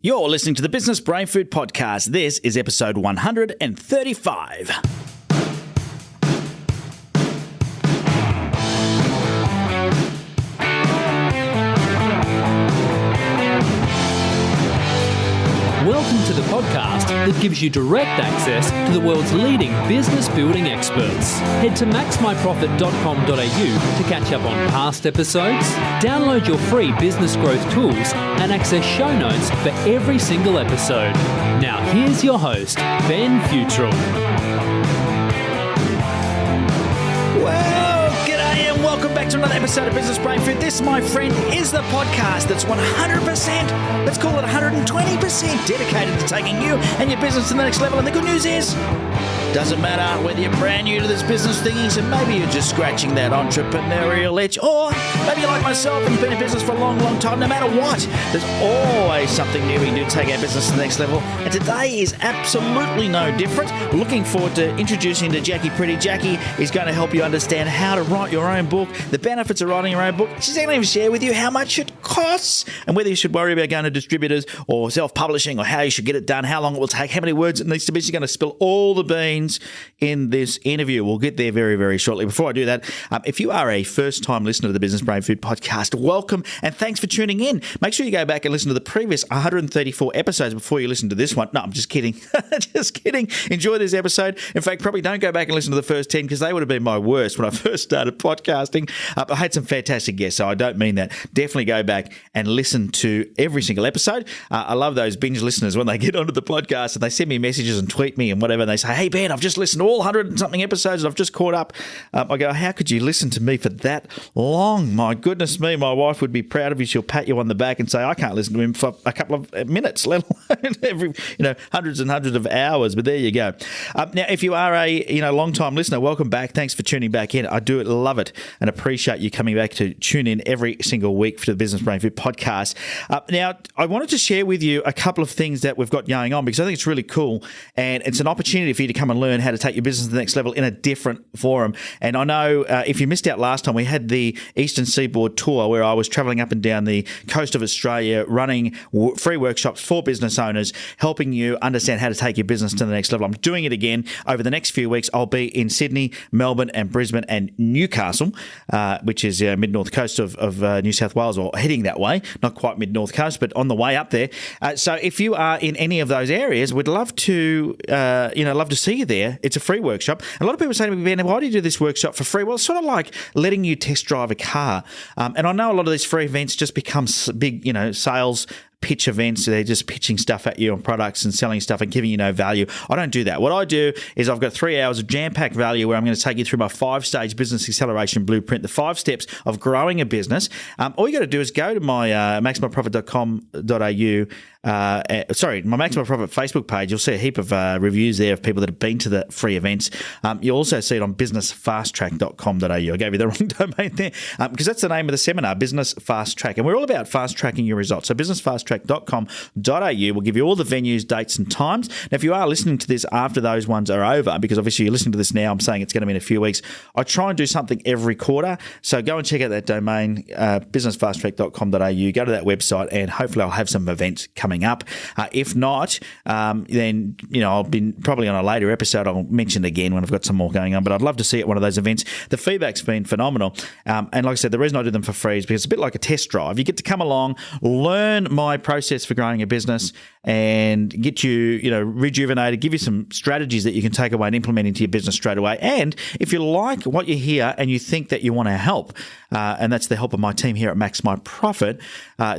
You're listening to the Business Brain Food Podcast. This is episode 135. Welcome to the podcast that gives you direct access to the world's leading business building experts. Head to MaxMyProfit.com.au to catch up on past episodes, download your free business growth tools, and access show notes for every single episode. Now here's your host, Ben Futrell. Welcome back to another episode of Business Brain Food. This, my friend, is the podcast that's 100%, let's call it 120% dedicated to taking you and your business to the next level. And the good news is, doesn't matter whether you're brand new to this business thingy, so maybe you're just scratching that entrepreneurial itch, or maybe you're like myself and you've been in business for a long, long time. No matter what, there's always something new we can do to take our business to the next level. And today is absolutely no different. Looking forward to introducing you to Jacqui Pretty. Jacqui is going to help you understand how to write your own book, the benefits of writing your own book. She's going to even share with you how much it costs and whether you should worry about going to distributors or self-publishing or how you should get it done, how long it will take, how many words it needs to be. She's going to spill all the beans in this interview. We'll get there very, very shortly. Before I do that, if you are a first-time listener to the Business Brain Food Podcast, welcome and thanks for tuning in. Make sure you go back and listen to the previous 134 episodes before you listen to this one. No, I'm just kidding. Just kidding. Enjoy this episode. In fact, probably don't go back and listen to the first 10 because they would have been my worst when I first started podcasting. I had some fantastic guests, so I don't mean that. Definitely go back and listen to every single episode. I love those binge listeners when they get onto the podcast and they send me messages and tweet me and whatever, and they say, hey, Ben, I've just listened to all 100 and something episodes and I've just caught up. I go, how could you listen to me for that long? My goodness me, my wife would be proud of you. She'll pat you on the back and say, I can't listen to him for a couple of minutes, let alone every, hundreds and hundreds of hours. But there you go. Now, if you are a long-time listener, welcome back. Thanks for tuning back in. I do love it and appreciate you coming back to tune in every single week for the Business Brain Food Podcast. Now, I wanted to share with you a couple of things that we've got going on because I think it's really cool and it's an opportunity for you to come and learn how to take your business to the next level in a different forum. And I know if you missed out last time, we had the Eastern Seaboard Tour where I was traveling up and down the coast of Australia, running free workshops for business owners, helping you understand how to take your business to the next level. I'm doing it again over the next few weeks. I'll be in Sydney, Melbourne and Brisbane and Newcastle, which is mid-north coast of New South Wales, or heading that way, not quite mid-north coast, but on the way up there. So if you are in any of those areas, we'd love to, love to see you there. It's a free workshop. A lot of people say to me, Ben, why do you do this workshop for free? Well, it's sort of like letting you test drive a car. And I know a lot of these free events just become big, sales pitch events. They're just pitching stuff at you on products and selling stuff and giving you no value. I don't do that. What I do is I've got 3 hours of jam-packed value where I'm going to take you through my 5-stage Business Acceleration Blueprint, the 5 steps of growing a business. All you got to do is go to my MaxMyProfit.com.au my MaxMyProfit Facebook page. You'll see a heap of reviews there of people that have been to the free events. You'll also see it on businessfasttrack.com.au. I gave you the wrong domain there because that's the name of the seminar, Business Fast Track. And we're all about fast-tracking your results. So businessfasttrack.com.au will give you all the venues, dates and times. Now, if you are listening to this after those ones are over, because obviously you're listening to this now, I'm saying it's going to be in a few weeks, I try and do something every quarter. So go and check out that domain, businessfasttrack.com.au. Go to that website and hopefully I'll have some events coming up. If not, then I'll be probably on a later episode. I'll mention it again when I've got some more going on. But I'd love to see it at one of those events. The feedback's been phenomenal. And like I said, the reason I do them for free is because it's a bit like a test drive. You get to come along, learn my process for growing a business, and get you, rejuvenated, give you some strategies that you can take away and implement into your business straight away. And if you like what you hear and you think that you want to help, and that's the help of my team here at MaxMyProfit,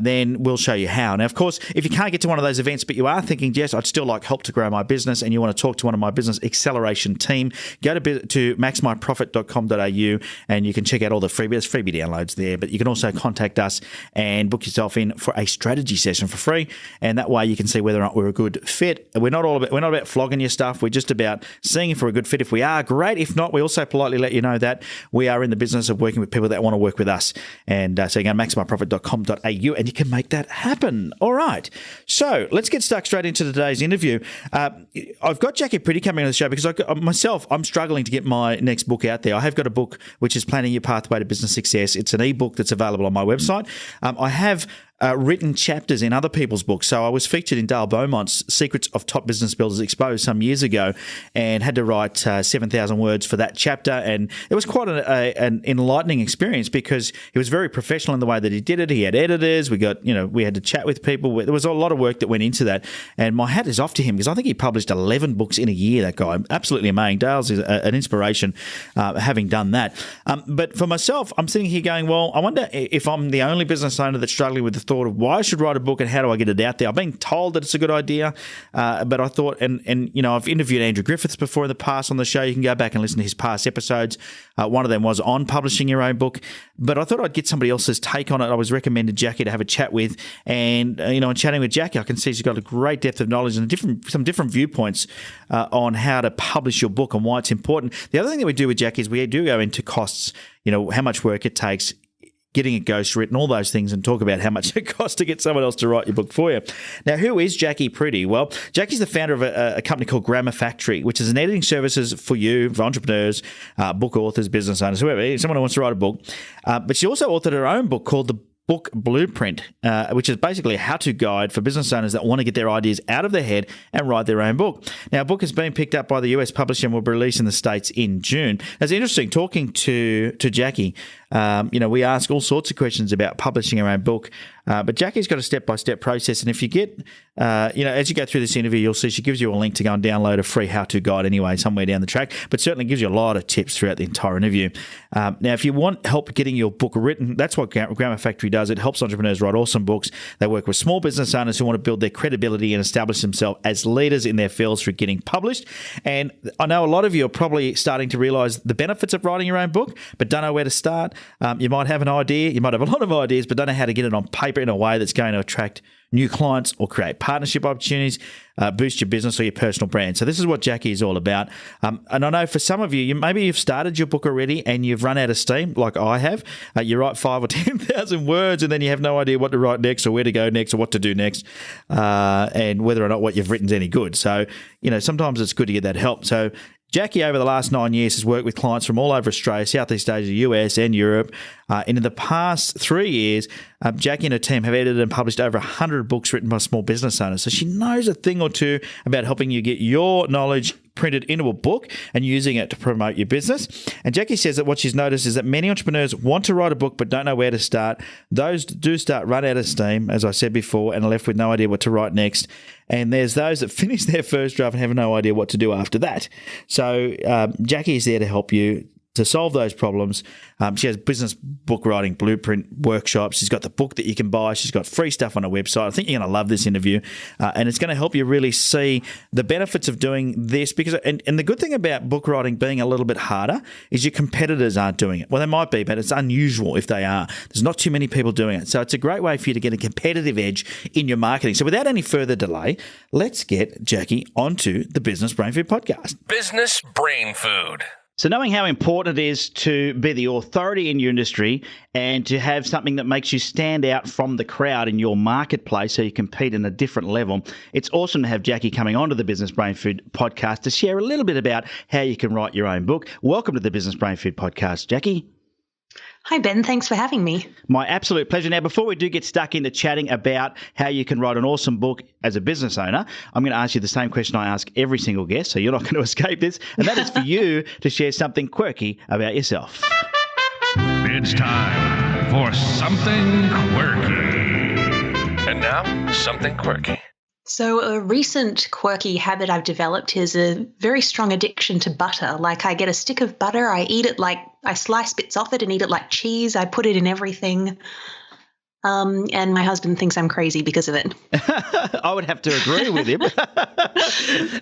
then we'll show you how. Now, of course, if you can't get to one of those events, but you are thinking, Jess, I'd still like help to grow my business, and you want to talk to one of my business acceleration team, go to maxmyprofit.com.au and you can check out all the freebie downloads there. But you can also contact us and book yourself in for a strategy session for free, and that way you can see whether or not we're a good fit. We're not about flogging your stuff. We're just about seeing if we're a good fit. If we are, great. If not, we also politely let you know that we are in the business of working with people that want to work with us. And so you go to maxmyprofit.com.au and you can make that happen. All right. So let's get stuck straight into today's interview. I've got Jacqui Pretty coming on the show because I'm struggling to get my next book out there. I have got a book which is Planning Your Pathway to Business Success. It's an ebook that's available on my website. I have written chapters in other people's books. So I was featured in Dale Beaumont's Secrets of Top Business Builders Exposed some years ago and had to write 7,000 words for that chapter. And it was quite an enlightening experience because he was very professional in the way that he did it. He had editors. We had to chat with people. There was a lot of work that went into that. And my hat is off to him because I think he published 11 books in a year, that guy. Absolutely amazing. Dale's is an inspiration having done that. But for myself, I'm sitting here going, well, I wonder if I'm the only business owner that's struggling with the thought of why I should write a book and how do I get it out there. I've been told that it's a good idea, but I thought, and I've interviewed Andrew Griffiths before in the past on the show. You can go back and listen to his past episodes. One of them was on publishing your own book, but I thought I'd get somebody else's take on it. I was recommended Jacqui to have a chat with, and in chatting with Jacqui, I can see she's got a great depth of knowledge and some different viewpoints on how to publish your book and why it's important. The other thing that we do with Jacqui is we do go into costs, how much work it takes, getting it ghostwritten, all those things, and talk about how much it costs to get someone else to write your book for you. Now, who is Jacqui Pretty? Well, Jacqui's the founder of a company called Grammar Factory, which is an editing services for you, for entrepreneurs, book authors, business owners, whoever, someone who wants to write a book. But she also authored her own book called The Book Blueprint, which is basically a how-to guide for business owners that want to get their ideas out of their head and write their own book. Now, a book has been picked up by the US publisher and will be released in the States in June. It's interesting talking to Jacqui. We ask all sorts of questions about publishing our own book, but Jacqui's got a step-by-step process. And if you get, as you go through this interview, you'll see she gives you a link to go and download a free how-to guide anyway, somewhere down the track, but certainly gives you a lot of tips throughout the entire interview. Now, if you want help getting your book written, that's what Grammar Factory does. It helps entrepreneurs write awesome books. They work with small business owners who want to build their credibility and establish themselves as leaders in their fields through getting published. And I know a lot of you are probably starting to realize the benefits of writing your own book, but don't know where to start. You might have an idea, you might have a lot of ideas, but don't know how to get it on paper in a way that's going to attract new clients or create partnership opportunities, boost your business or your personal brand. So this is what Jacqui is all about. And I know for some of you, maybe you've started your book already and you've run out of steam, like I have. You write 5,000 or 10,000 words and then you have no idea what to write next or where to go next or what to do next, and whether or not what you've written is any good. So, sometimes it's good to get that help. So Jacqui, over the last 9 years, has worked with clients from all over Australia, Southeast Asia, US, and Europe. And in the past 3 years, Jacqui and her team have edited and published over 100 books written by small business owners. So she knows a thing or two about helping you get your knowledge printed into a book and using it to promote your business. And Jacqui says that what she's noticed is that many entrepreneurs want to write a book but don't know where to start. Those do start run out of steam, as I said before, and are left with no idea what to write next. And there's those that finish their first draft and have no idea what to do after that. So Jacqui is there to help you to solve those problems. She has business book writing blueprint workshops. She's got the book that you can buy. She's got free stuff on her website. I think you're going to love this interview, and it's going to help you really see the benefits of doing this. Because and the good thing about book writing being a little bit harder is your competitors aren't doing it. Well, they might be, but it's unusual if they are. There's not too many people doing it. So it's a great way for you to get a competitive edge in your marketing. So without any further delay, let's get Jacqui onto the Business Brain Food podcast. Business Brain Food. So knowing how important it is to be the authority in your industry and to have something that makes you stand out from the crowd in your marketplace so you compete in a different level, it's awesome to have Jacqui coming onto the Business Brain Food podcast to share a little bit about how you can write your own book. Welcome to the Business Brain Food podcast, Jacqui. Hi, Ben. Thanks for having me. My absolute pleasure. Now, before we do get stuck into chatting about how you can write an awesome book as a business owner, I'm going to ask you the same question I ask every single guest, so you're not going to escape this, and that is for you to share something quirky about yourself. It's time for something quirky. And now, something quirky. So a recent quirky habit I've developed is a very strong addiction to butter. Like I get a stick of butter, I eat it like, I slice bits off it and eat it like cheese. I put it in everything. And my husband thinks I'm crazy because of it. I would have to agree with him.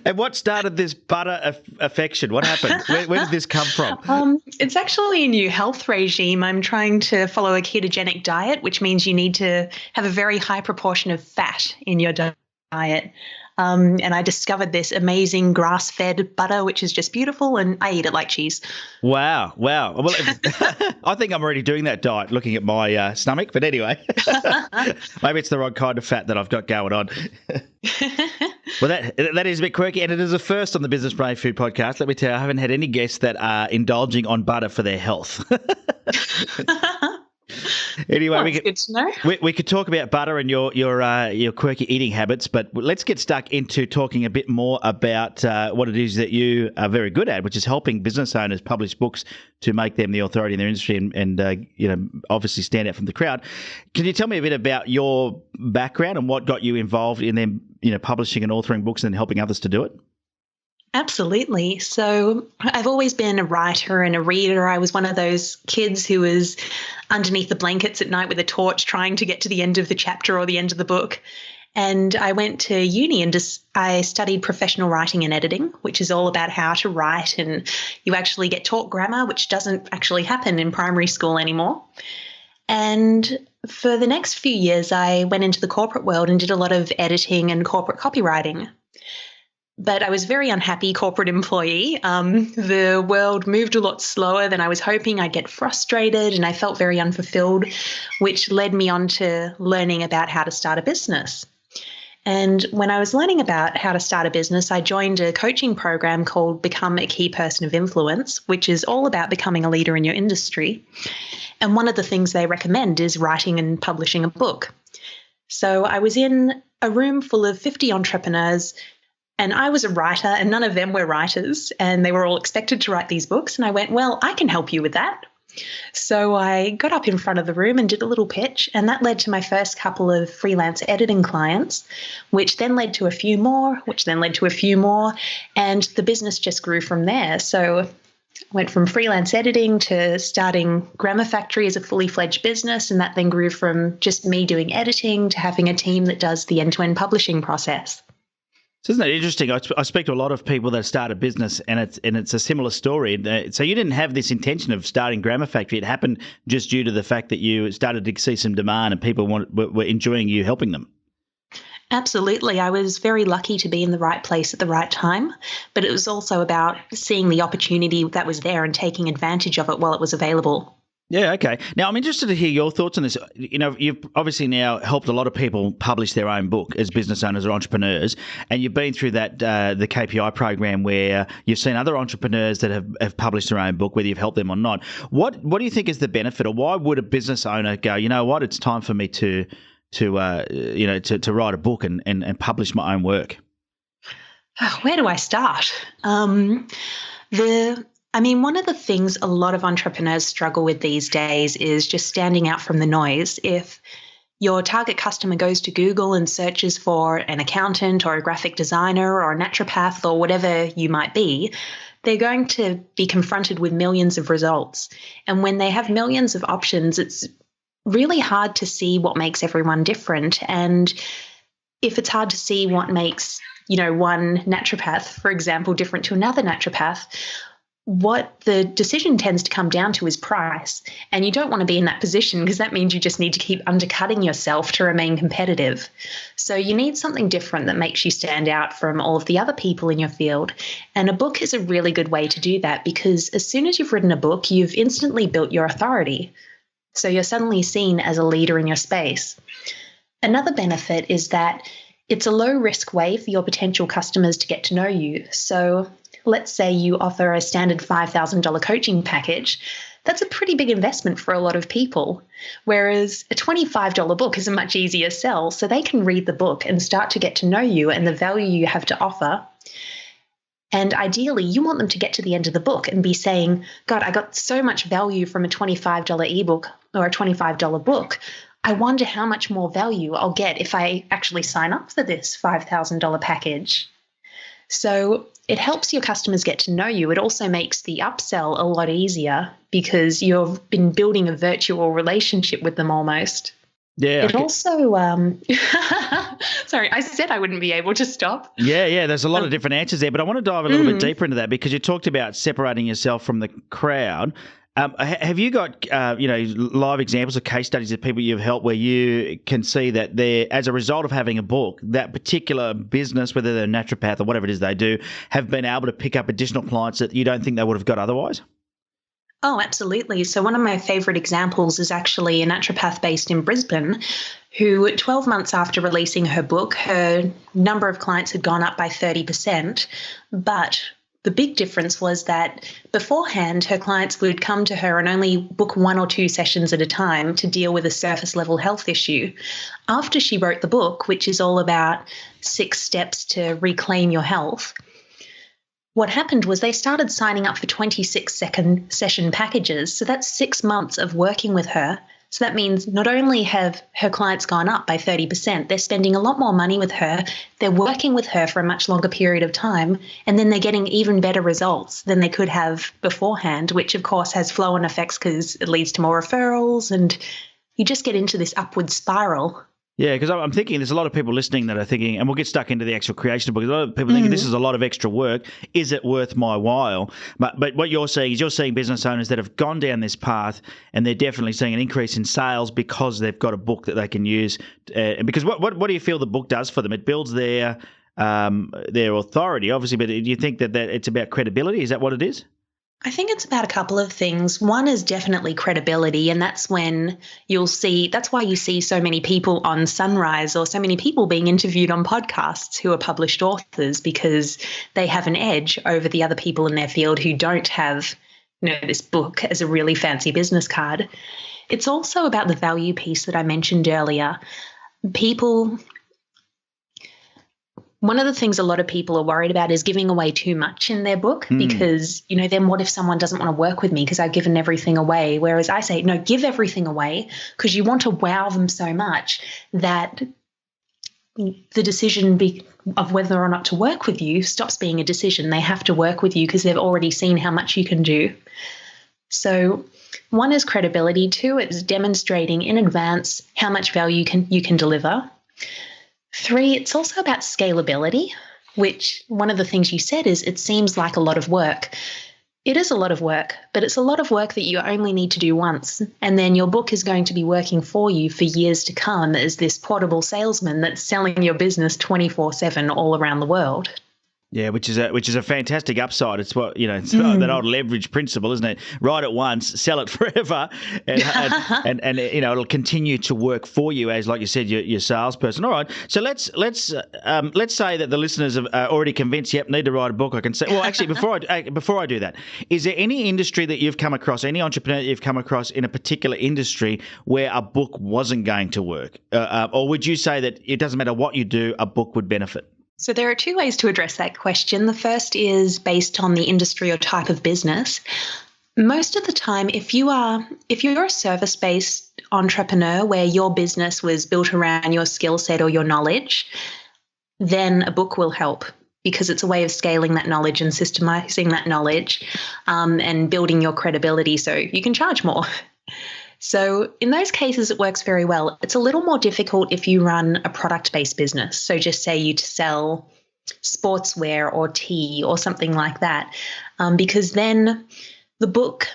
And what started this butter affection? What happened? Where did this come from? It's actually a new health regime. I'm trying to follow a ketogenic diet, which means you need to have a very high proportion of fat in your diet. And I discovered this amazing grass-fed butter, which is just beautiful, and I eat it like cheese. Wow. Well, I think I'm already doing that diet looking at my stomach, but anyway, maybe it's the right kind of fat that I've got going on. Well, that is a bit quirky, and it is a first on the Business Brain Food podcast. Let me tell you, I haven't had any guests that are indulging on butter for their health. Anyway, That's good to know. we could talk about butter and your quirky eating habits, but let's get stuck into talking a bit more about what it is that you are very good at, which is helping business owners publish books to make them the authority in their industry and obviously stand out from the crowd. Can you tell me a bit about your background and what got you involved in them, publishing and authoring books and helping others to do it? Absolutely. So I've always been a writer and a reader. I was one of those kids who was underneath the blankets at night with a torch trying to get to the end of the chapter or the end of the book. And I went to uni and I studied professional writing and editing, which is all about how to write. And you actually get taught grammar, which doesn't actually happen in primary school anymore. And for the next few years, I went into the corporate world and did a lot of editing and corporate copywriting. But I was a very unhappy corporate employee. The world moved a lot slower than I was hoping. I'd get frustrated and I felt very unfulfilled, which led me on to learning about how to start a business. And when I was learning about how to start a business, I joined a coaching program called Become a Key Person of Influence, which is all about becoming a leader in your industry. And one of the things they recommend is writing and publishing a book. So I was in a room full of 50 entrepreneurs, and I was a writer and none of them were writers, and they were all expected to write these books. And I went, well, I can help you with that. So I got up in front of the room and did a little pitch, and that led to my first couple of freelance editing clients, which then led to a few more, which then led to a few more, and the business just grew from there. So I went from freelance editing to starting Grammar Factory as a fully fledged business, and that then grew from just me doing editing to having a team that does the end-to-end publishing process. So isn't that interesting? I speak to a lot of people that start a business, and it's a similar story. So you didn't have this intention of starting Grammar Factory. It happened just due to the fact that you started to see some demand and people were enjoying you helping them. Absolutely. I was very lucky to be in the right place at the right time, but it was also about seeing the opportunity that was there and taking advantage of it while it was available. Yeah, okay. Now, I'm interested to hear your thoughts on this. You've obviously now helped a lot of people publish their own book as business owners or entrepreneurs, and you've been through that the KPI program where you've seen other entrepreneurs that have published their own book, whether you've helped them or not. What do you think is the benefit, or why would a business owner go, you know what, it's time for me to write a book and publish my own work? Where do I start? One of the things a lot of entrepreneurs struggle with these days is just standing out from the noise. If your target customer goes to Google and searches for an accountant or a graphic designer or a naturopath or whatever you might be, they're going to be confronted with millions of results. And when they have millions of options, it's really hard to see what makes everyone different. And if it's hard to see what makes, one naturopath, for example, different to another naturopath, what the decision tends to come down to is price. And you don't want to be in that position because that means you just need to keep undercutting yourself to remain competitive. So you need something different that makes you stand out from all of the other people in your field. And a book is a really good way to do that because as soon as you've written a book, you've instantly built your authority. So you're suddenly seen as a leader in your space. Another benefit is that it's a low-risk way for your potential customers to get to know you. So let's say you offer a standard $5,000 coaching package. That's a pretty big investment for a lot of people, whereas a $25 book is a much easier sell. So they can read the book and start to get to know you and the value you have to offer. And ideally, you want them to get to the end of the book and be saying, God, I got so much value from a $25 ebook or a $25 book. I wonder how much more value I'll get if I actually sign up for this $5,000 package. So it helps your customers get to know you. It also makes the upsell a lot easier because you've been building a virtual relationship with them almost. Yeah. It also, sorry, I said I wouldn't be able to stop. Yeah. There's a lot of different answers there, but I want to dive a little bit deeper into that because you talked about separating yourself from the crowd. Have you got, live examples of case studies of people you've helped where you can see that as a result of having a book, that particular business, whether they're a naturopath or whatever it is they do, have been able to pick up additional clients that you don't think they would have got otherwise? Oh, absolutely. So one of my favorite examples is actually a naturopath based in Brisbane who 12 months after releasing her book, her number of clients had gone up by 30%, but the big difference was that beforehand, her clients would come to her and only book 1 or 2 sessions at a time to deal with a surface level health issue. After she wrote the book, which is all about 6 steps to reclaim your health, what happened was they started signing up for 26-second session packages. So that's 6 months of working with her. So that means not only have her clients gone up by 30%, they're spending a lot more money with her, they're working with her for a much longer period of time, and then they're getting even better results than they could have beforehand, which of course has flow-on effects because it leads to more referrals and you just get into this upward spiral. Yeah, because I'm thinking there's a lot of people listening that are thinking, and we'll get stuck into the actual creation of the book. A lot of people thinking this is a lot of extra work. Is it worth my while? But what you're seeing is you're seeing business owners that have gone down this path, and they're definitely seeing an increase in sales because they've got a book that they can use. Because what do you feel the book does for them? It builds their authority, obviously, but do you think that it's about credibility? Is that what it is? I think it's about a couple of things. One is definitely credibility, and that's when that's why you see so many people on Sunrise or so many people being interviewed on podcasts who are published authors, because they have an edge over the other people in their field who don't have, this book as a really fancy business card. It's also about the value piece that I mentioned earlier. One of the things a lot of people are worried about is giving away too much in their book because, then what if someone doesn't want to work with me because I've given everything away? Whereas I say, no, give everything away because you want to wow them so much that the decision of whether or not to work with you stops being a decision. They have to work with you because they've already seen how much you can do. So one is credibility. 2, it's demonstrating in advance how much value you can deliver. 3, it's also about scalability, which one of the things you said is it seems like a lot of work. It is a lot of work, but it's a lot of work that you only need to do once. And then your book is going to be working for you for years to come as this portable salesman that's selling your business 24/7 all around the world. Yeah, which is a fantastic upside. It's what it's that old leverage principle, isn't it? Write it once, sell it forever, and it'll continue to work for you as, like you said, your salesperson. All right, so let's say that the listeners are already convinced. Yep, need to write a book. I can say. Well, actually, before I do that, is there any industry that you've come across, any entrepreneur that you've come across in a particular industry where a book wasn't going to work, or would you say that it doesn't matter what you do, a book would benefit? So there are 2 ways to address that question. The first is based on the industry or type of business. Most of the time, if you're a service-based entrepreneur where your business was built around your skill set or your knowledge, then a book will help because it's a way of scaling that knowledge and systemizing that knowledge and building your credibility so you can charge more. So in those cases, it works very well. It's a little more difficult if you run a product-based business. So just say you sell sportswear or tea or something like that, because then the book,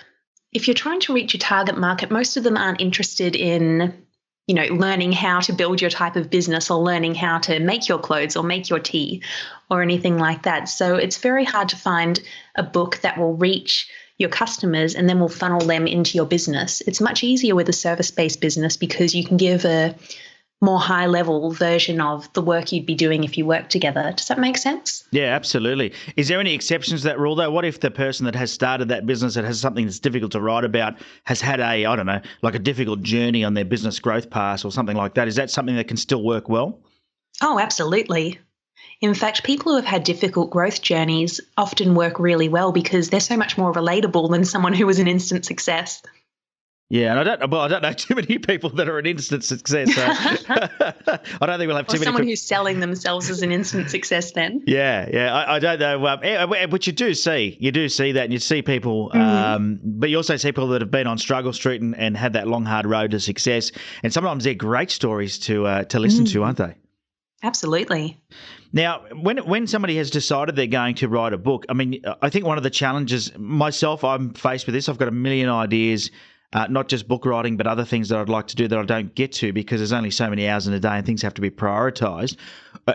if you're trying to reach your target market, most of them aren't interested in, learning how to build your type of business or learning how to make your clothes or make your tea or anything like that. So it's very hard to find a book that will reach your customers and then will funnel them into your business. It's much easier with a service-based business because you can give a more high-level version of the work you'd be doing if you work together. Does that make sense? Yeah, absolutely. Is there any exceptions to that rule, though? What if the person that has started that business that has something that's difficult to write about has had a difficult journey on their business growth path or something like that? Is that something that can still work well? Oh, absolutely. In fact, people who have had difficult growth journeys often work really well because they're so much more relatable than someone who was an instant success. Yeah, and I don't know too many people that are an instant success. So I don't think we'll have too many. Someone who's selling themselves as an instant success then. Yeah, I don't know. But you do see that, and you see people, but you also see people that have been on Struggle Street and had that long, hard road to success. And sometimes they're great stories to listen to, aren't they? Absolutely. Now, when somebody has decided they're going to write a book, I mean, I think one of the challenges, myself, I'm faced with this. I've got a million ideas, not just book writing, but other things that I'd like to do that I don't get to because there's only so many hours in a day and things have to be prioritised.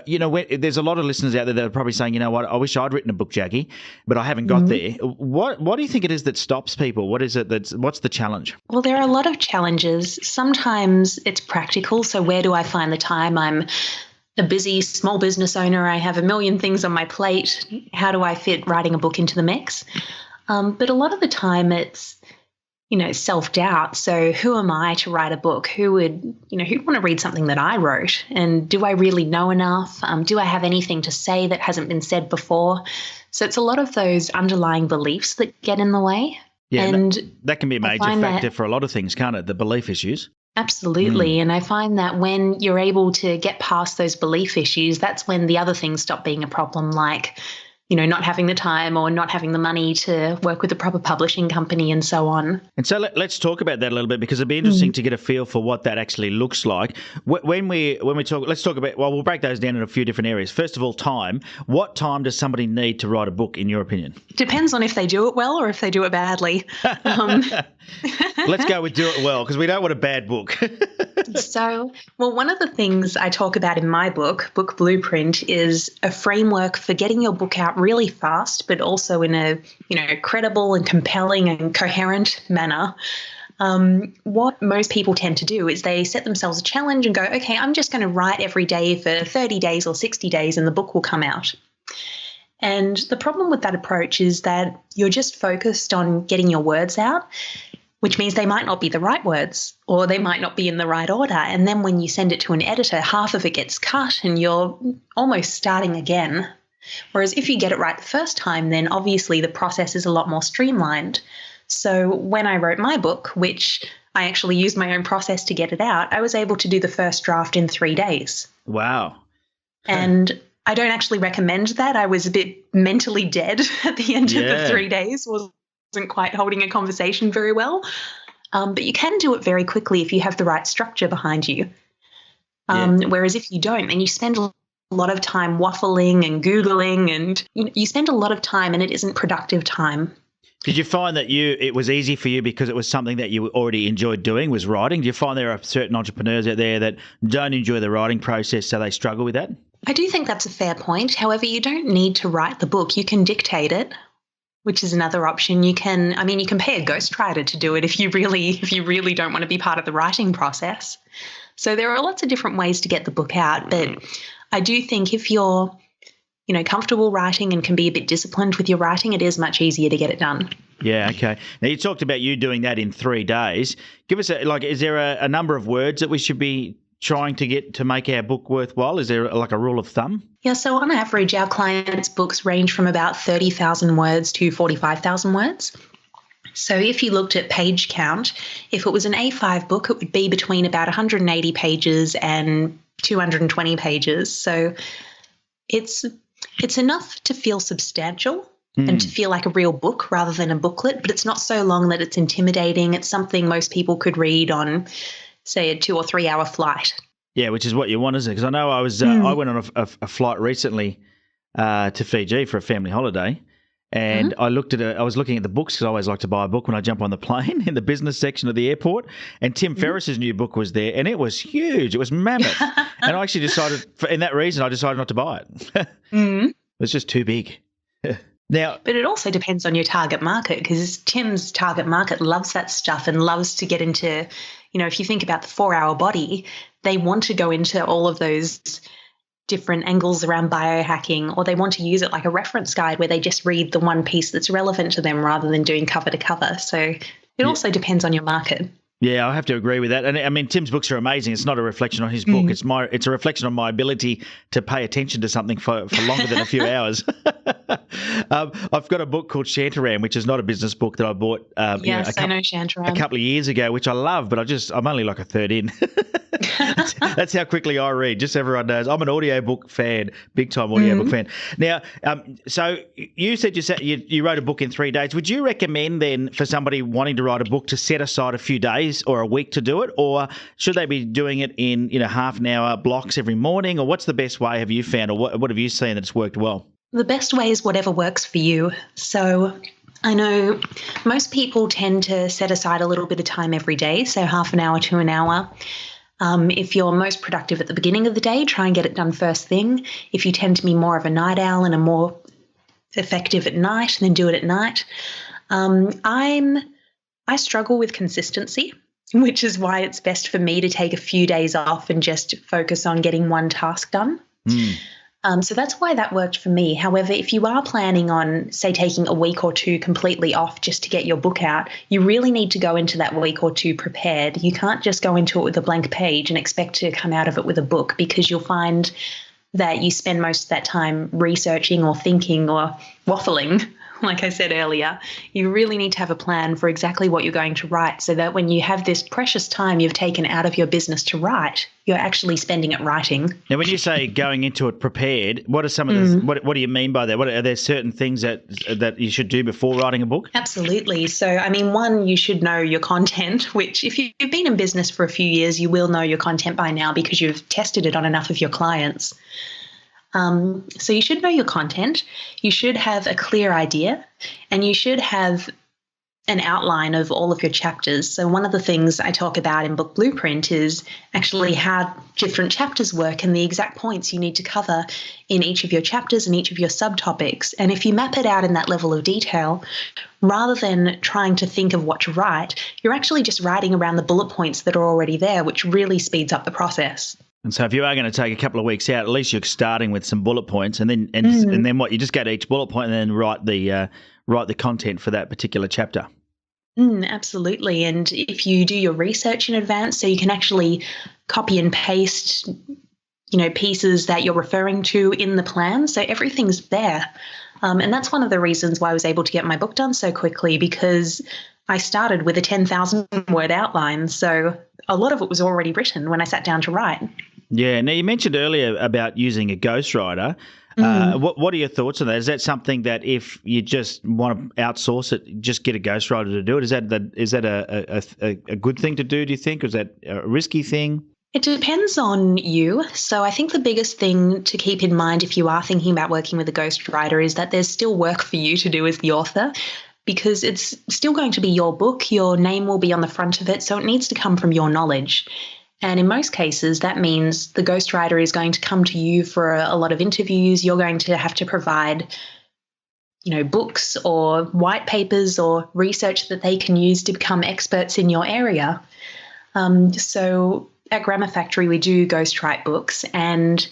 There's a lot of listeners out there that are probably saying, you know what, I wish I'd written a book, Jacqui, but I haven't got there. What do you think it is that stops people? What's the challenge? Well, there are a lot of challenges. Sometimes it's practical. So where do I find the time? I'm a busy small business owner. I have a million things on my plate. How do I fit writing a book into the mix? But a lot of the time it's, self-doubt. So who am I to write a book? Who'd want to read something that I wrote? And do I really know enough? Do I have anything to say that hasn't been said before? So it's a lot of those underlying beliefs that get in the way. Yeah, and that can be a major factor for a lot of things, can't it? The belief issues. Absolutely. And I find that when you're able to get past those belief issues, that's when the other things stop being a problem, like, not having the time or not having the money to work with a proper publishing company and so on. And so let's talk about that a little bit, because it'd be interesting to get a feel for what that actually looks like. When we talk, let's talk about, we'll break those down in a few different areas. First of all, time. What time does somebody need to write a book, in your opinion? Depends on if they do it well or if they do it badly. Let's go with do it well, because we don't want a bad book. One of the things I talk about in my book Blueprint, is a framework for getting your book out really fast, but also in a, credible and compelling and coherent manner. What most people tend to do is they set themselves a challenge and go, okay, I'm just going to write every day for 30 days or 60 days and the book will come out. And the problem with that approach is that you're just focused on getting your words out, which means they might not be the right words or they might not be in the right order. And then when you send it to an editor, half of it gets cut and you're almost starting again. Whereas if you get it right the first time, then obviously the process is a lot more streamlined. So when I wrote my book, which I actually used my own process to get it out, I was able to do the first draft in 3 days. Wow. And I don't actually recommend that. I was a bit mentally dead at the end of the 3 days, wasn't quite holding a conversation very well. But you can do it very quickly if you have the right structure behind you. Whereas if you don't, then you spend a lot of time waffling and Googling, and you spend a lot of time and it isn't productive time. Did you find that it was easy for you because it was something that you already enjoyed doing, was writing? Do you find there are certain entrepreneurs out there that don't enjoy the writing process, so they struggle with that? I do think that's a fair point. However, you don't need to write the book. You can dictate it, which is another option. You can pay a ghostwriter to do it if you really don't want to be part of the writing process. So there are lots of different ways to get the book out. But I do think if you're, comfortable writing and can be a bit disciplined with your writing, it is much easier to get it done. Yeah, okay. Now, you talked about you doing that in 3 days. Give us is there a number of words that we should be trying to get to make our book worthwhile? Is there a rule of thumb? Yeah, so on average, our clients' books range from about 30,000 words to 45,000 words. So if you looked at page count, if it was an A5 book, it would be between about 180 pages and 220 pages. So it's enough to feel substantial and to feel like a real book rather than a booklet, but it's not so long that it's intimidating. It's something most people could read on, say, a 2 or 3 hour flight. Yeah, which is what you want, isn't it? Because I know I went on a flight recently to Fiji for a family holiday, and I was looking at the books because I always like to buy a book when I jump on the plane in the business section of the airport, and Tim Ferriss's new book was there, and it was huge. It was mammoth. And I actually decided, in that reason, I decided not to buy it. It was just too big. Now, but it also depends on your target market, because Tim's target market loves that stuff and loves to get into, if you think about the 4-hour body, they want to go into all of those different angles around biohacking, or they want to use it like a reference guide where they just read the one piece that's relevant to them rather than doing cover to cover. So it also depends on your market. Yeah, I have to agree with that. And I mean, Tim's books are amazing. It's not a reflection on his book. It's a reflection on my ability to pay attention to something for longer than a few hours. I've got a book called Shantaram, which is not a business book, that I bought I know Shantaram. A couple of years ago, which I love, but I'm only like a third in. That's how quickly I read, just so everyone knows. I'm an audiobook fan, big-time audiobook fan. Now, so you said you wrote a book in 3 days. Would you recommend then for somebody wanting to write a book to set aside a few days or a week to do it, or should they be doing it in half an hour blocks every morning, or what's the best way have you found, or what have you seen that's worked well? The best way is whatever works for you. So I know most people tend to set aside a little bit of time every day, so half an hour to an hour. If you're most productive at the beginning of the day, try and get it done first thing. If you tend to be more of a night owl and are more effective at night, then do it at night. I struggle with consistency. which is why it's best for me to take a few days off and just focus on getting one task done. So that's why that worked for me. However, if you are planning on, say, taking a week or two completely off just to get your book out, you really need to go into that week or two prepared. You can't just go into it with a blank page and expect to come out of it with a book, because you'll find that you spend most of that time researching or thinking or waffling. Like I said earlier, you really need to have a plan for exactly what you're going to write, so that when you have this precious time you've taken out of your business to write, you're actually spending it writing. Now, when you say going into it prepared, what are some of the what do you mean by that? Are there certain things that you should do before writing a book? Absolutely. So, I mean, one, you should know your content, which if you've been in business for a few years, you will know your content by now because you've tested it on enough of your clients. So you should know your content, you should have a clear idea, and you should have an outline of all of your chapters. So one of the things I talk about in Book Blueprint is actually how different chapters work and the exact points you need to cover in each of your chapters and each of your subtopics. And if you map it out in that level of detail, rather than trying to think of what to write, you're actually just writing around the bullet points that are already there, which really speeds up the process. And so if you are going to take a couple of weeks out, at least you're starting with some bullet points, and then what? You just go to each bullet point and then write the content for that particular chapter. Absolutely. And if you do your research in advance, so you can actually copy and paste, pieces that you're referring to in the plan, so everything's there. And that's one of the reasons why I was able to get my book done so quickly, because I started with a 10,000 word outline. So a lot of it was already written when I sat down to write. Yeah. Now, you mentioned earlier about using a ghostwriter. What are your thoughts on that? Is that something that if you just want to outsource it, just get a ghostwriter to do it? Is that a good thing to do, do you think? Or is that a risky thing? It depends on you. So I think the biggest thing to keep in mind if you are thinking about working with a ghostwriter is that there's still work for you to do as the author, because it's still going to be your book. Your name will be on the front of it, so it needs to come from your knowledge. And in most cases, that means the ghostwriter is going to come to you for a lot of interviews. You're going to have to provide, books or white papers or research that they can use to become experts in your area. So at Grammar Factory, we do ghostwrite books. And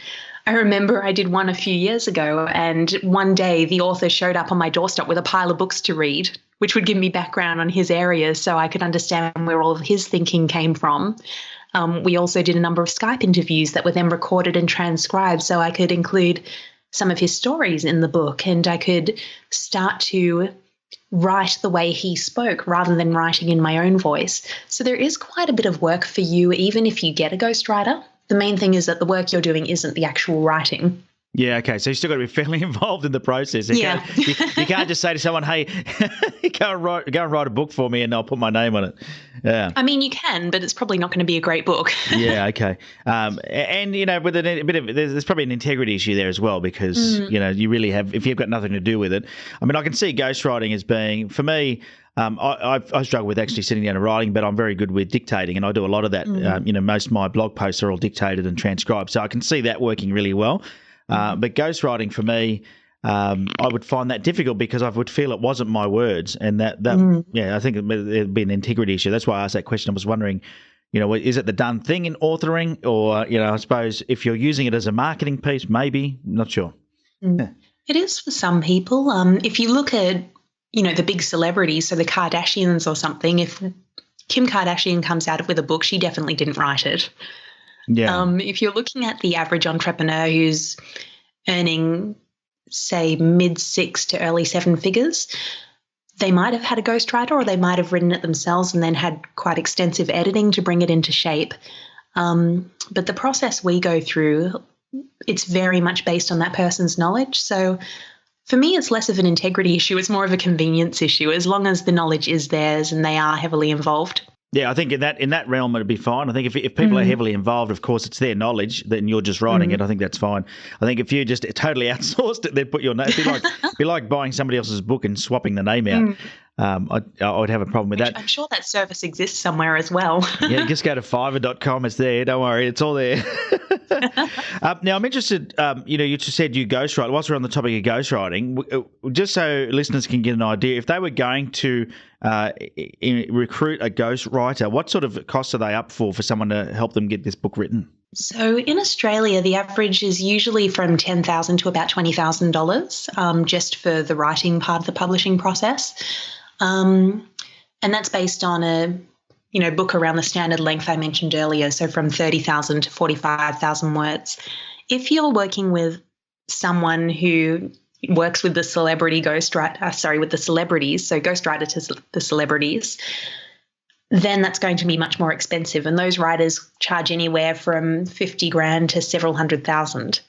I remember I did one a few years ago, and one day the author showed up on my doorstep with a pile of books to read, which would give me background on his area so I could understand where all of his thinking came from. We also did a number of Skype interviews that were then recorded and transcribed, so I could include some of his stories in the book, and I could start to write the way he spoke rather than writing in my own voice. So there is quite a bit of work for you, even if you get a ghostwriter. The main thing is that the work you're doing isn't the actual writing. Yeah, okay. So you still got to be fairly involved in the process. You can't just say to someone, "Hey, go and write a book for me, and I'll put my name on it." Yeah. I mean, you can, but it's probably not going to be a great book. Yeah, okay. And with a bit of there's probably an integrity issue there as well, because you really have, if you've got nothing to do with it. I mean, I can see ghostwriting as being, for me, I struggle with actually sitting down and writing, but I'm very good with dictating, and I do a lot of that. Most of my blog posts are all dictated and transcribed, so I can see that working really well. But ghostwriting for me, I would find that difficult because I would feel it wasn't my words, and I think it'd be an integrity issue. That's why I asked that question. I was wondering, is it the done thing in authoring, or I suppose if you're using it as a marketing piece, maybe, not sure. Yeah. It is for some people. If you look at the big celebrities, so the Kardashians or something, if Kim Kardashian comes out with a book, she definitely didn't write it. Yeah. If you're looking at the average entrepreneur who's earning, say, mid-6 to early 7 figures, they might have had a ghostwriter, or they might have written it themselves and then had quite extensive editing to bring it into shape. But the process we go through, it's very much based on that person's knowledge. So for me, it's less of an integrity issue. It's more of a convenience issue, as long as the knowledge is theirs and they are heavily involved. Yeah, I think in that realm it'd be fine. I think if people are heavily involved, of course, it's their knowledge, then you're just writing it. I think that's fine. I think if you just totally outsourced it, then put your name. It'd be like buying somebody else's book and swapping the name out. I would have a problem with that. I'm sure that service exists somewhere as well. Yeah, just go to Fiverr.com. It's there. Don't worry, it's all there. Now, I'm interested. You just said you ghostwrite. Whilst we're on the topic of ghostwriting, just so listeners can get an idea, if they were going to recruit a ghostwriter? What sort of costs are they up for someone to help them get this book written? So in Australia, the average is usually from $10,000 to about $20,000 just for the writing part of the publishing process. And that's based on a book around the standard length I mentioned earlier, so from 30,000 to 45,000 words. If you're working with someone who works with the celebrities, so ghostwriter to the celebrities, then that's going to be much more expensive. And those writers charge anywhere from $50,000 to several $100,000.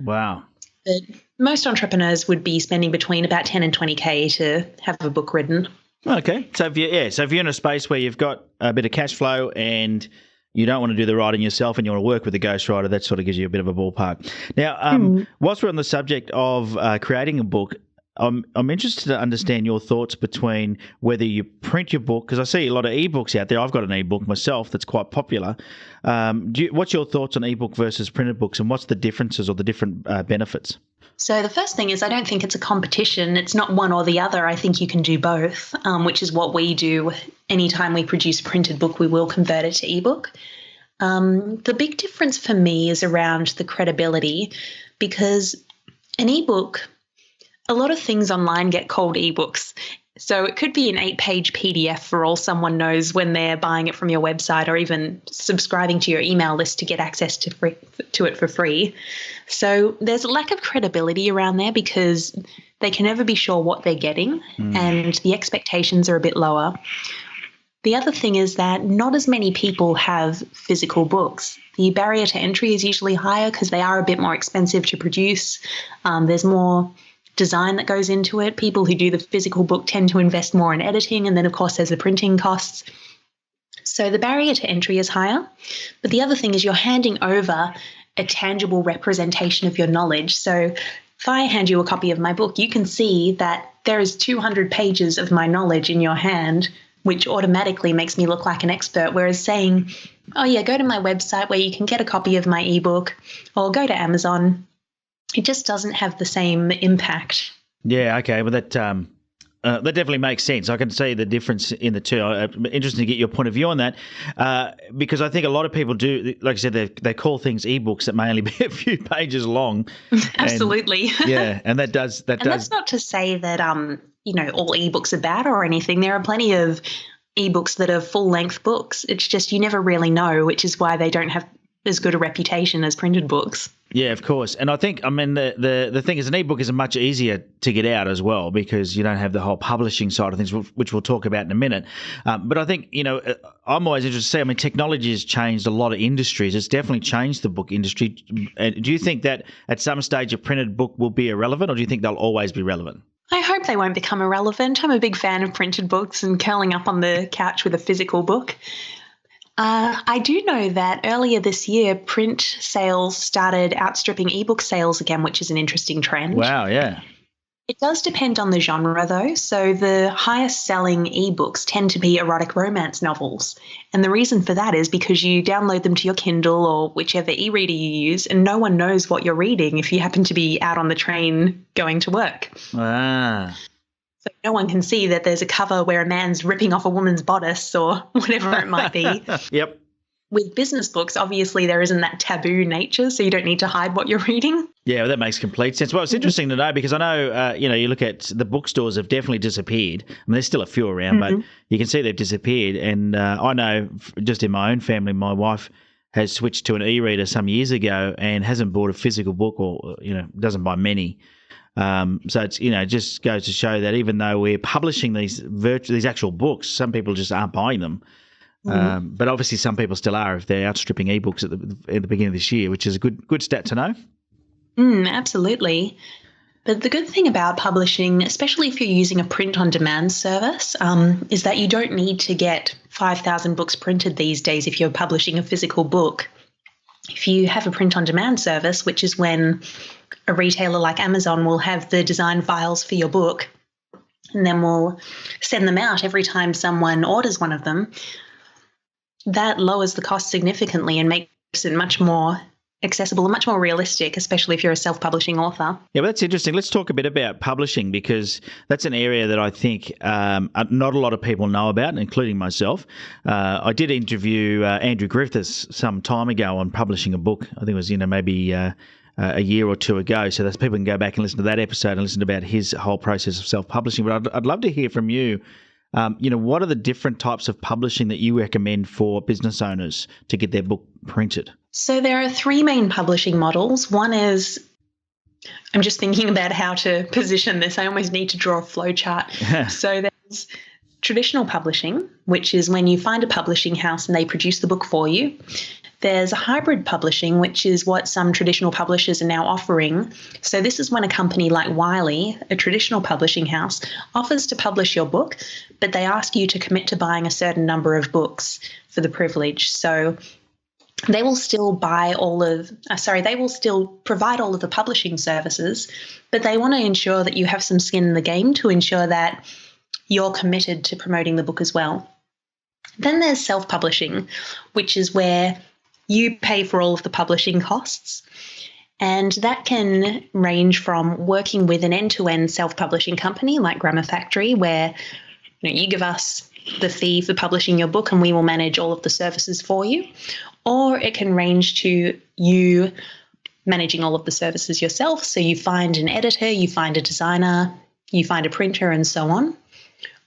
Wow. But most entrepreneurs would be spending between about $10,000 and $20,000 to have a book written. Okay. So if you're in a space where you've got a bit of cash flow and you don't want to do the writing yourself and you want to work with a ghostwriter, that sort of gives you a bit of a ballpark. Now, whilst we're on the subject of creating a book, I'm interested to understand your thoughts between whether you print your book, because I see a lot of ebooks out there. I've got an ebook myself that's quite popular. What's your thoughts on ebook versus printed books, and what's the differences or the different benefits? So the first thing is I don't think it's a competition. It's not one or the other. I think you can do both, which is what we do. Anytime we produce a printed book, we will convert it to ebook. The big difference for me is around the credibility, because an ebook, a lot of things online get called ebooks. So it could be an 8-page PDF for all someone knows when they're buying it from your website or even subscribing to your email list to get access to it for free. So there's a lack of credibility around there because they can never be sure what they're getting and the expectations are a bit lower. The other thing is that not as many people have physical books. The barrier to entry is usually higher because they are a bit more expensive to produce. There's more design that goes into it. People who do the physical book tend to invest more in editing, and then of course there's the printing costs. So the barrier to entry is higher. But the other thing is you're handing over a tangible representation of your knowledge. So if I hand you a copy of my book, you can see that there is 200 pages of my knowledge in your hand, which automatically makes me look like an expert. Whereas saying, oh yeah, go to my website where you can get a copy of my ebook, or go to Amazon, it just doesn't have the same impact. Yeah, okay. Well, that definitely makes sense. I can see the difference in the two. I'm interested to get your point of view on that because I think a lot of people do, like I said, they call things ebooks that may only be a few pages long. Absolutely. And that does. And that's not to say that all ebooks are bad or anything. There are plenty of ebooks that are full-length books. It's just you never really know, which is why they don't have as good a reputation as printed books. Yeah, of course. And I think, the thing is an ebook is much easier to get out as well because you don't have the whole publishing side of things, which we'll talk about in a minute. But I think, I'm always interested to see, technology has changed a lot of industries. It's definitely changed the book industry. Do you think that at some stage a printed book will be irrelevant, or do you think they'll always be relevant? I hope they won't become irrelevant. I'm a big fan of printed books and curling up on the couch with a physical book. I do know that earlier this year, print sales started outstripping ebook sales again, which is an interesting trend. Wow, yeah. It does depend on the genre, though. So the highest selling ebooks tend to be erotic romance novels. And the reason for that is because you download them to your Kindle or whichever e-reader you use, and no one knows what you're reading if you happen to be out on the train going to work. Ah. So no one can see that there's a cover where a man's ripping off a woman's bodice or whatever it might be. Yep. With business books, obviously there isn't that taboo nature, so you don't need to hide what you're reading. Yeah, well, that makes complete sense. Well, it's interesting to know because I know, you look at the bookstores have definitely disappeared. There's still a few around, but you can see they've disappeared. And I know just in my own family, my wife has switched to an e-reader some years ago and hasn't bought a physical book or, doesn't buy many. So it's, just goes to show that even though we're publishing these actual books, some people just aren't buying them. But obviously some people still are if they're outstripping ebooks at the beginning of this year, which is a good stat to know. Absolutely. But the good thing about publishing, especially if you're using a print-on-demand service, is that you don't need to get 5,000 books printed these days if you're publishing a physical book. If you have a print-on-demand service, which is when a retailer like Amazon will have the design files for your book and then will send them out every time someone orders one of them, that lowers the cost significantly and makes it much more accessible and much more realistic, especially if you're a self-publishing author. Yeah, well, that's interesting. Let's talk a bit about publishing, because that's an area that I think not a lot of people know about, including myself. I did interview Andrew Griffiths some time ago on publishing a book. I think it was, maybe a year or two ago. So people can go back and listen to that episode and listen about his whole process of self-publishing. But I'd love to hear from you. What are the different types of publishing that you recommend for business owners to get their book printed? So there are three main publishing models. One is, I'm just thinking about how to position this. I almost need to draw a flow chart. So there's traditional publishing, which is when you find a publishing house and they produce the book for you. There's hybrid publishing, which is what some traditional publishers are now offering. So this is when a company like Wiley, a traditional publishing house, offers to publish your book, but they ask you to commit to buying a certain number of books for the privilege. So they will still provide all of the publishing services, but they want to ensure that you have some skin in the game to ensure that you're committed to promoting the book as well. Then there's self-publishing, which is where you pay for all of the publishing costs. And that can range from working with an end-to-end self-publishing company like Grammar Factory, where you give us the fee for publishing your book and we will manage all of the services for you. Or it can range to you managing all of the services yourself. So you find an editor, you find a designer, you find a printer, and so on.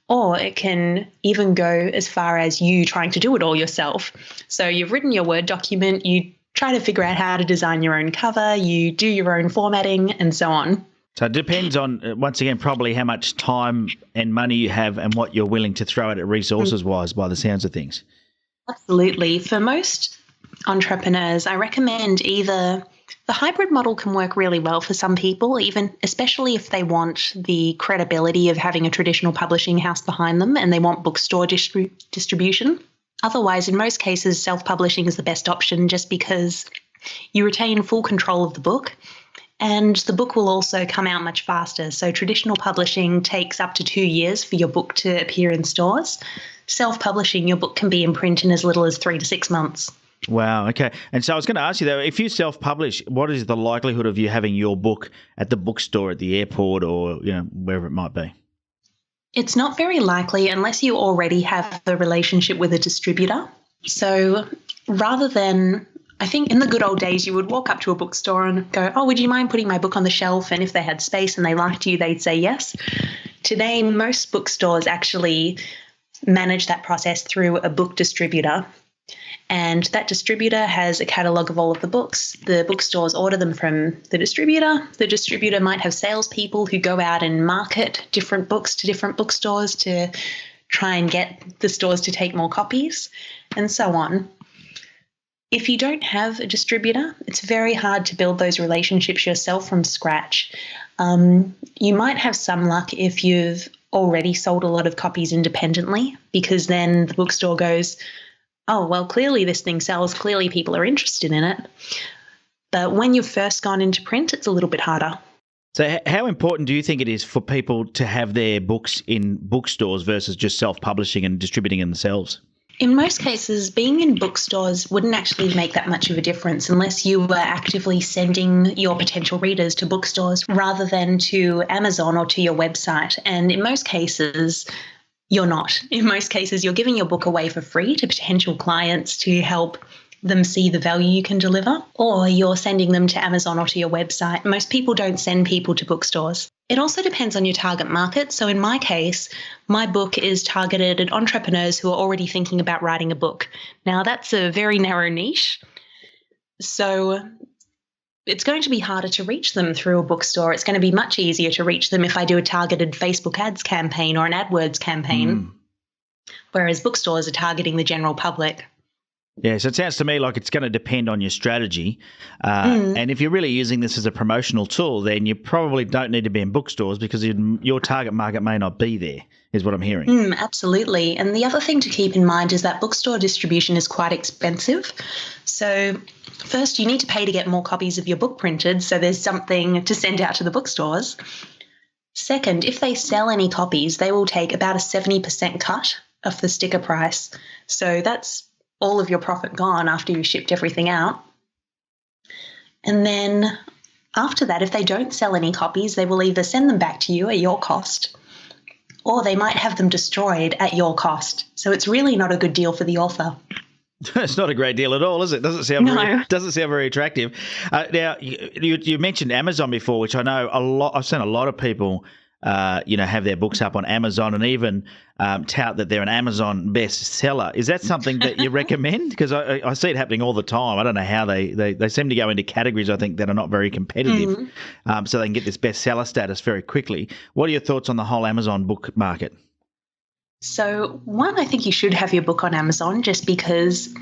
Or it can even go as far as you trying to do it all yourself. So you've written your Word document, you try to figure out how to design your own cover, you do your own formatting, and so on. So it depends on, once again, probably how much time and money you have and what you're willing to throw at it resources-wise, by the sounds of things. Absolutely. For most entrepreneurs, I recommend either the hybrid model can work really well for some people, especially if they want the credibility of having a traditional publishing house behind them and they want bookstore distribution. Otherwise, in most cases, self-publishing is the best option just because you retain full control of the book and the book will also come out much faster. So traditional publishing takes up to 2 years for your book to appear in stores. Self-publishing, your book can be in print in as little as 3 to 6 months. Wow. Okay. And so I was going to ask you, though, if you self-publish, what is the likelihood of you having your book at the bookstore, at the airport, or wherever it might be? It's not very likely unless you already have the relationship with a distributor. So rather than, I think in the good old days, you would walk up to a bookstore and go, "Oh, would you mind putting my book on the shelf?" And if they had space and they liked you, they'd say yes. Today, most bookstores actually manage that process through a book distributor. And that distributor has a catalogue of all of the books. The bookstores order them from the distributor. The distributor might have salespeople who go out and market different books to different bookstores to try and get the stores to take more copies, and so on. If you don't have a distributor, it's very hard to build those relationships yourself from scratch. You might have some luck if you've already sold a lot of copies independently, because then the bookstore goes, "Oh, well, clearly this thing sells. Clearly people are interested in it." But when you've first gone into print, it's a little bit harder. So how important do you think it is for people to have their books in bookstores versus just self-publishing and distributing them themselves? In most cases, being in bookstores wouldn't actually make that much of a difference unless you were actively sending your potential readers to bookstores rather than to Amazon or to your website. And in most cases, you're not. In most cases, you're giving your book away for free to potential clients to help them see the value you can deliver, or you're sending them to Amazon or to your website. Most people don't send people to bookstores. It also depends on your target market. So in my case, my book is targeted at entrepreneurs who are already thinking about writing a book. Now, that's a very narrow niche. So it's going to be harder to reach them through a bookstore. It's going to be much easier to reach them if I do a targeted Facebook ads campaign or an AdWords campaign, whereas bookstores are targeting the general public. Yeah, so it sounds to me like it's going to depend on your strategy. And if you're really using this as a promotional tool, then you probably don't need to be in bookstores because your target market may not be there, is what I'm hearing. Absolutely. And the other thing to keep in mind is that bookstore distribution is quite expensive. So first, you need to pay to get more copies of your book printed, so there's something to send out to the bookstores. Second, if they sell any copies, they will take about a 70% cut of the sticker price. So that's all of your profit gone after you shipped everything out. And then after that, if they don't sell any copies, they will either send them back to you at your cost, or they might have them destroyed at your cost. So it's really not a good deal for the author. It's not a great deal at all, is it? Doesn't sound very attractive. Now, you mentioned Amazon before, which I know a lot. I've seen a lot of people, have their books up on Amazon and even tout that they're an Amazon bestseller. Is that something that you recommend? Because I see it happening all the time. I don't know how they seem to go into categories, I think, that are not very competitive, so they can get this bestseller status very quickly. What are your thoughts on the whole Amazon book market? So, one, I think you should have your book on Amazon just because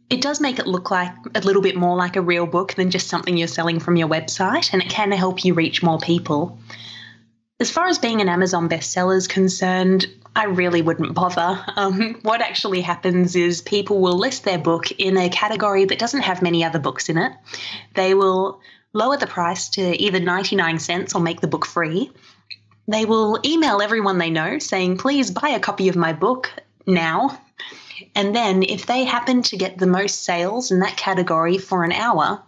it does make it look like a little bit more like a real book than just something you're selling from your website, and it can help you reach more people. As far as being an Amazon bestseller is concerned, I really wouldn't bother. What actually happens is people will list their book in a category that doesn't have many other books in it. They will lower the price to either 99 cents or make the book free. They will email everyone they know saying, please buy a copy of my book now. And then if they happen to get the most sales in that category for an hour,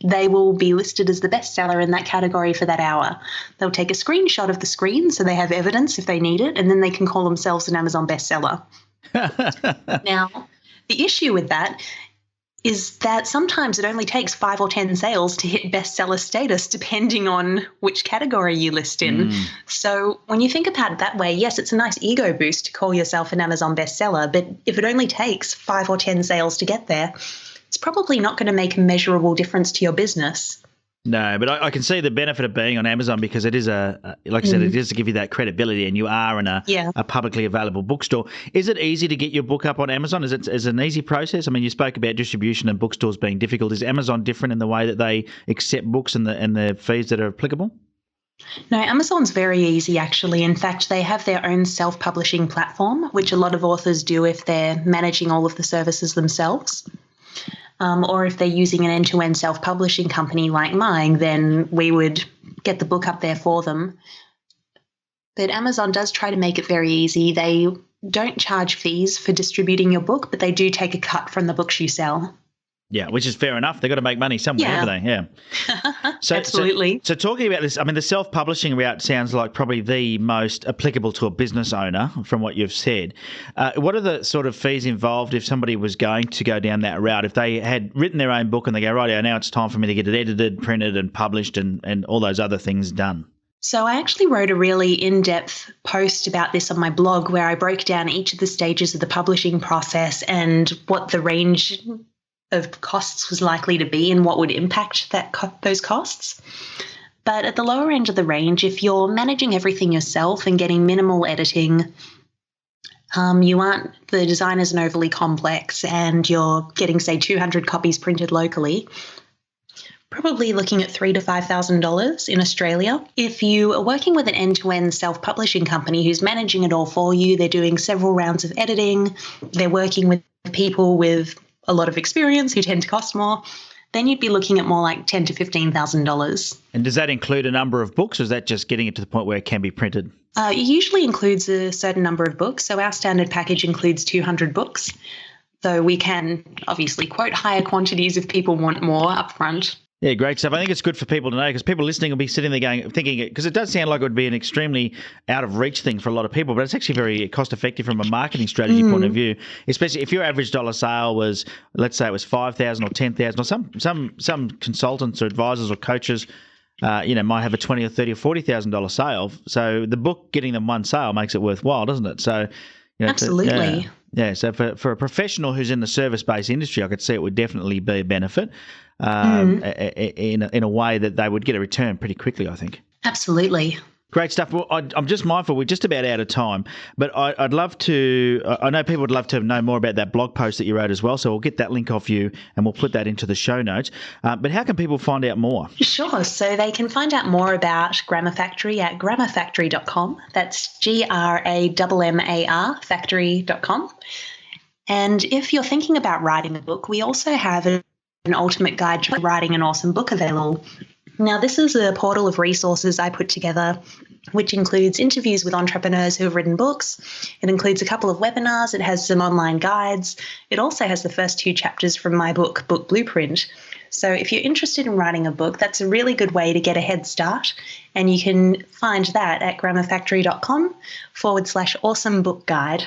they will be listed as the bestseller in that category for that hour. They'll take a screenshot of the screen so they have evidence if they need it, and then they can call themselves an Amazon bestseller. Now, the issue with that is that sometimes it only takes 5 or 10 sales to hit bestseller status, depending on which category you list in. So when you think about it that way, yes, it's a nice ego boost to call yourself an Amazon bestseller, but if it only takes 5 or 10 sales to get there, it's probably not going to make a measurable difference to your business. No, but I can see the benefit of being on Amazon because it is like I said, it is to give you that credibility, and you are in a publicly available bookstore. Is it easy to get your book up on Amazon? Is it an easy process? I mean, you spoke about distribution and bookstores being difficult. Is Amazon different in the way that they accept books and the fees that are applicable? No, Amazon's very easy, actually. In fact, they have their own self-publishing platform, which a lot of authors do if they're managing all of the services themselves. Or if they're using an end-to-end self-publishing company like mine, then we would get the book up there for them. But Amazon does try to make it very easy. They don't charge fees for distributing your book, but they do take a cut from the books you sell. Yeah, which is fair enough. They've got to make money somewhere, haven't they? Yeah. Absolutely. So talking about this, I mean, the self-publishing route sounds like probably the most applicable to a business owner from what you've said. What are the sort of fees involved if somebody was going to go down that route? If they had written their own book and they go, right, now it's time for me to get it edited, printed and published and all those other things done. So I actually wrote a really in-depth post about this on my blog where I broke down each of the stages of the publishing process and what the range of costs was likely to be and what would impact those costs. But at the lower end of the range, if you're managing everything yourself and getting minimal editing, the design isn't overly complex and you're getting, say, 200 copies printed locally, probably looking at $3,000 to $5,000 in Australia. If you are working with an end-to-end self-publishing company who's managing it all for you, they're doing several rounds of editing, they're working with people with a lot of experience who tend to cost more, then you'd be looking at more like $10,000 to $15,000. And does that include a number of books, or is that just getting it to the point where it can be printed? It usually includes a certain number of books. So our standard package includes 200 books, though we can obviously quote higher quantities if people want more upfront. Yeah, great stuff. I think it's good for people to know because people listening will be sitting there thinking, because it does sound like it would be an extremely out of reach thing for a lot of people, but it's actually very cost effective from a marketing strategy point of view, especially if your average dollar sale was, let's say it was $5,000 or $10,000, or some consultants or advisors or coaches, might have a $20,000 or $30,000 or $40,000 sale. So the book getting them one sale makes it worthwhile, doesn't it? So absolutely. Yeah. So for a professional who's in the service-based industry, I could see it would definitely be a benefit. In a way that they would get a return pretty quickly, I think. Absolutely. Great stuff. Well, I'm just mindful we're just about out of time, but I'd love to – I know people would love to know more about that blog post that you wrote as well, so we'll get that link off you and we'll put that into the show notes. But how can people find out more? Sure. So they can find out more about Grammar Factory at grammarfactory.com. That's GRAMMAR factory.com. And if you're thinking about writing a book, we also have an ultimate guide to writing an awesome book available. Now, this is a portal of resources I put together, which includes interviews with entrepreneurs who have written books. It includes a couple of webinars. It has some online guides. It also has the first 2 chapters from my book, Book Blueprint. So if you're interested in writing a book, that's a really good way to get a head start. And you can find that at grammarfactory.com/awesome book guide.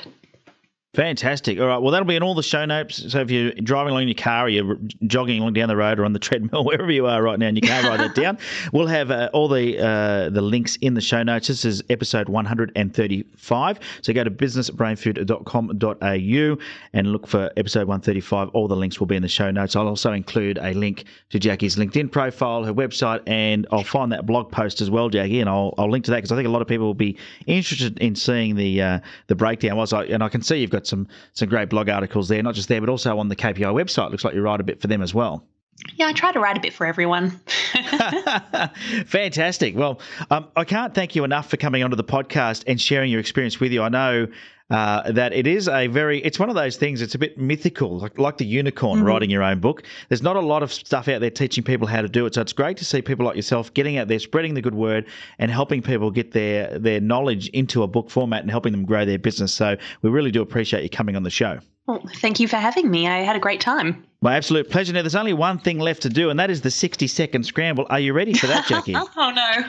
Fantastic. All right. Well, that'll be in all the show notes. So if you're driving along in your car or you're jogging along down the road or on the treadmill, wherever you are right now, and you can't write that down, we'll have all the links in the show notes. This is episode 135. So go to businessbrainfood.com.au and look for episode 135. All the links will be in the show notes. I'll also include a link to Jacqui's LinkedIn profile, her website, and I'll find that blog post as well, Jacqui, and I'll link to that because I think a lot of people will be interested in seeing the breakdown. And I can see you've got some great blog articles there, not just there, but also on the KPI website. Looks like you write a bit for them as well. Yeah, I try to write a bit for everyone. Fantastic. Well, I can't thank you enough for coming onto the podcast and sharing your experience with you. I know that it's one of those things, it's a bit mythical, like the unicorn writing your own book. There's not a lot of stuff out there teaching people how to do it. So it's great to see people like yourself getting out there, spreading the good word and helping people get their knowledge into a book format and helping them grow their business. So we really do appreciate you coming on the show. Well, thank you for having me. I had a great time. My absolute pleasure. Now, there's only one thing left to do, and that is the 60-second scramble. Are you ready for that, Jacqui? Oh, no.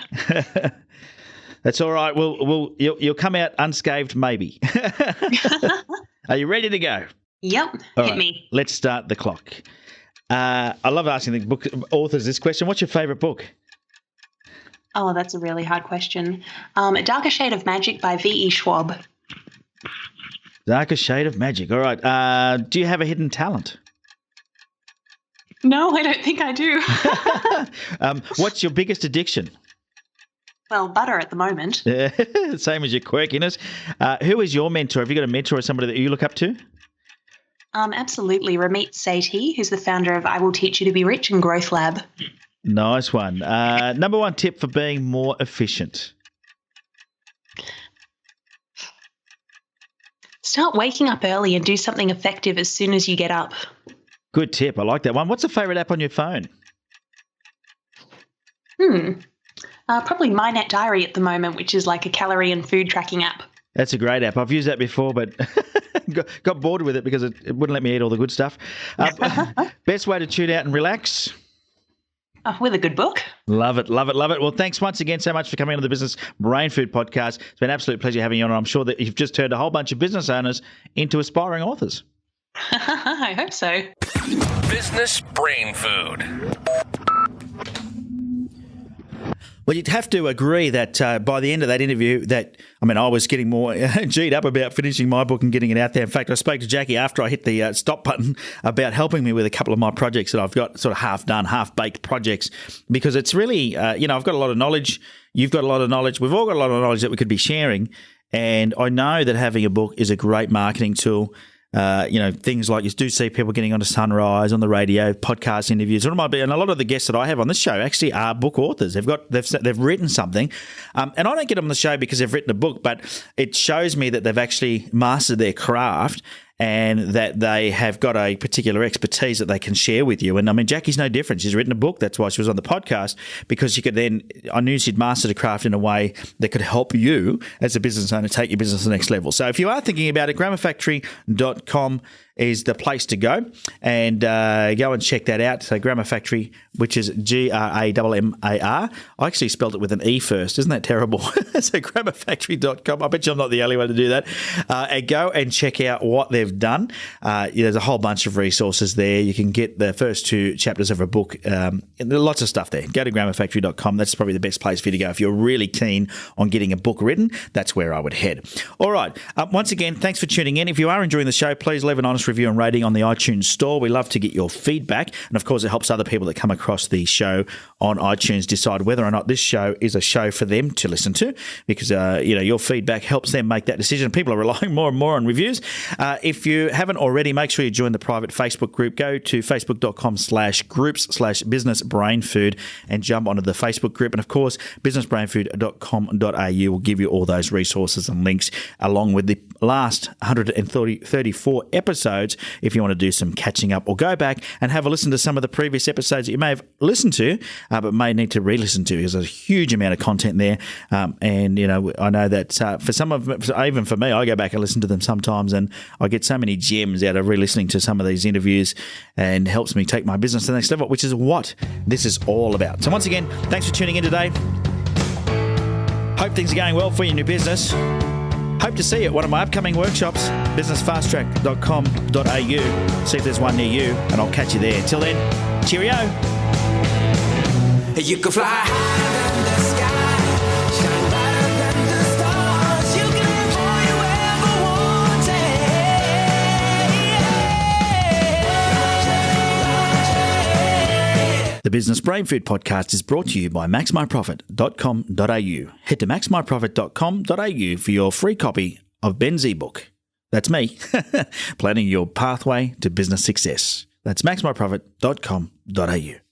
That's all right. You'll come out unscathed, maybe. Are you ready to go? Yep. All Hit right, me. Let's start the clock. I love asking the book authors this question. What's your favourite book? Oh, that's a really hard question. A Darker Shade of Magic by V.E. Schwab. Darker Shade of Magic. All right. Do you have a hidden talent? No, I don't think I do. What's your biggest addiction? Well, butter at the moment. Same as your quirkiness. Who is your mentor? Have you got a mentor or somebody that you look up to? Absolutely. Ramit Sethi, who's the founder of I Will Teach You to Be Rich and Growth Lab. Nice one. Number one tip for being more efficient. Start waking up early and do something effective as soon as you get up. Good tip. I like that one. What's a favourite app on your phone? Probably MyNet Diary at the moment, which is like a calorie and food tracking app. That's a great app. I've used that before, but got bored with it because it wouldn't let me eat all the good stuff. Best way to tune out and relax? With a good book. Love it, love it, love it. Well, thanks once again so much for coming on the Business Brain Food podcast. It's been an absolute pleasure having you on. I'm sure that you've just turned a whole bunch of business owners into aspiring authors. I hope so. Business Brain Food. Well, you'd have to agree that by the end of that interview I was getting more G'd up about finishing my book and getting it out there. In fact, I spoke to Jacqui after I hit the stop button about helping me with a couple of my projects that I've got sort of half-done, half-baked projects because it's really, I've got a lot of knowledge. You've got a lot of knowledge. We've all got a lot of knowledge that we could be sharing. And I know that having a book is a great marketing tool. Things like you do see people getting onto Sunrise on the radio, podcast interviews, or it might be, and a lot of the guests that I have on this show actually are book authors. They've written something, and I don't get them on the show because they've written a book, but it shows me that they've actually mastered their craft and that they have got a particular expertise that they can share with you. And I mean, Jacqui's no different. She's written a book. That's why she was on the podcast, because I knew she'd mastered a craft in a way that could help you as a business owner take your business to the next level. So if you are thinking about it, grammarfactory.com is the place to go, and go and check that out. So Grammar Factory, which is GRAMMAR. I actually spelled it with an E first. Isn't that terrible? So grammarfactory.com. I bet you I'm not the only one to do that. And go and check out what they've done. There's a whole bunch of resources there. You can get the first 2 chapters of a book. Lots of stuff there. Go to grammarfactory.com. That's probably the best place for you to go. If you're really keen on getting a book written, that's where I would head. All right. Once again, thanks for tuning in. If you are enjoying the show, please leave an honest review and rating on the iTunes store. We love to get your feedback. And of course, it helps other people that come across the show on iTunes decide whether or not this show is a show for them to listen to, because your feedback helps them make that decision. People are relying more and more on reviews. If you haven't already, make sure you join the private Facebook group. Go to facebook.com/groups/businessbrainfood and jump onto the Facebook group. And of course, businessbrainfood.com.au will give you all those resources and links, along with the last 134 episodes if you want to do some catching up, or go back and have a listen to some of the previous episodes that you may have listened to, but may need to re-listen to, because there's a huge amount of content there. And, I know that for some of, even for me, I go back and listen to them sometimes, and I get so many gems out of re-listening to some of these interviews, and helps me take my business to the next level, which is what this is all about. So once again, thanks for tuning in today. Hope things are going well for you in your business. Hope to see you at one of my upcoming workshops, businessfasttrack.com.au. See if there's one near you, and I'll catch you there. Till then, cheerio. You can fly higher than the sky, shine brighter than the stars. You can have all you ever wanted. The Business Brain Food Podcast is brought to you by MaxMyProfit.com.au. Head to MaxMyProfit.com.au for your free copy of Ben's ebook. That's me, planning your pathway to business success. That's MaxMyProfit.com.au.